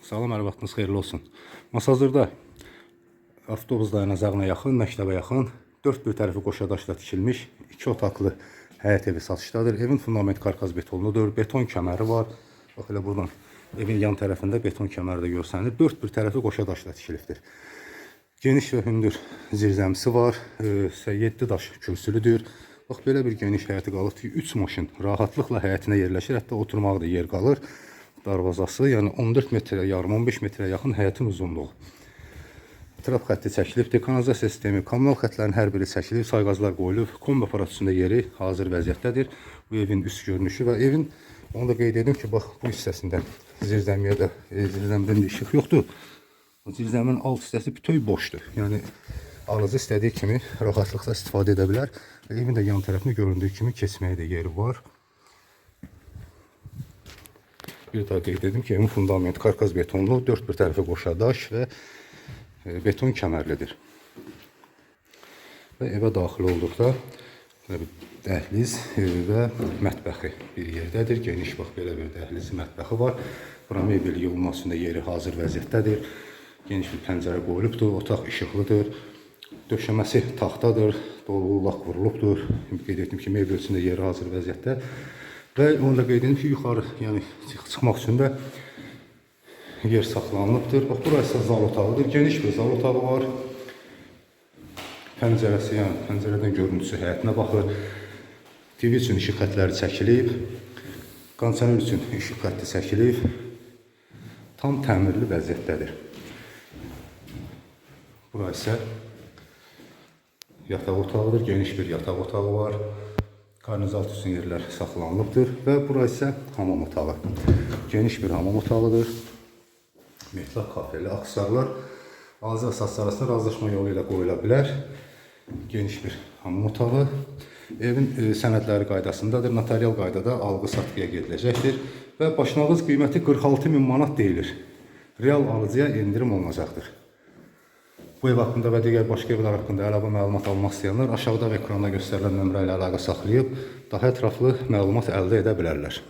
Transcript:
Salam, hər vaxtınız xeyirli olsun. Masazırda avtobus dayanacağına yaxın, məktəbə yaxın, dörd bir tərəfi qoşa daşla tikilmiş 2 otaqlı həyət evi satışdadır. Evin fundament karkaz betonludur, beton kəməri var. Bax, elə buradan evin yan tərəfində beton kəməri də görsənir. Dörd bir tərəfi qoşa daşla tikilibdir. Geniş və hündür zirzəmisi var, 7 daş kürsülüdür. Bax, belə bir geniş həyəti qalır ki, 3 maşın rahatlıqla həyətinə yerləşir, hətta oturmağa da yer qalır. Darvazası, yəni 14 metrə yarım, 15 metrə yaxın həyətin uzunluğu. Trap xətti çəkilibdir, kanalizasiya sistemi, kommunal xətlərin hər biri çəkilib, sayğaclar qoyulub, kombi aparatçısında yeri hazır vəziyyətdədir. Bu evin üst görünüşü və evin, onu da qeyd edim ki, bax, bu hissəsindən zirzəmiyə də, zirzəmdən də işıq yoxdur. Zirzəmin alt hissəsi bütöv boşdur. Yəni, alıcı istədiyi kimi rahatlıqla istifadə edə bilər. Evin də yan tərəfində göründüyü kimi keçməyə də yeri var. Bir daha qeyd edim ki, evin fundament karkaz betonlu, dörd bir tərəfə qoşa daş və beton kəmərlidir. Və evə daxil olduqda dəhliz və mətbəxi bir yerdədir. Geniş, bax, belə bir dəhlizi, mətbəxi var. Bura mebel yığılması üçün yeri hazır vəziyyətdədir. Geniş bir pəncərə qoyulubdur, otaq işıqlıdır. Döşəməsi taxtadır, dolu lak vurulubdur. Qeyd etdim ki, mebel üçün yeri hazır vəziyyətdə. Və onu da qeyd edim ki, yuxarı, yəni çıxmaq üçün də yer saxlanılıbdır. Bax, burası zal otağıdır. Geniş bir zal otağı var. Pəncərəsi, yəni pəncərədən görüntüsü həyətinə baxır. TV üçün işıq xətləri çəkilib. Kondisioner üçün işıq xətti çəkilib. Tam təmirli vəziyyətdədir. Burası yataq otağıdır. Geniş bir yataq otağı var. Kanalizasiya üçün yerlər saxlanılıbdır və bura isə hamam otağı. Geniş bir hamam otağıdır. Metlaq kafeli aksarlar alıcı və satıcı arasında razılaşma yolu ilə qoyula bilər. Geniş bir hamam otağı. Evin sənədləri qaydasındadır. Notarial qaydada alğı-satqıya gediləcəkdir və başlanğıc qiyməti 46.000 manat deyilir. Real alıcıya endirim olunacaqdır. Bu ev haqqında və digər başqa evlər haqqında əlavə məlumat almaq istəyənlər aşağıda və ekranda göstərilən nömrə ilə əlaqə saxlayıb daha ətraflı məlumat əldə edə bilərlər.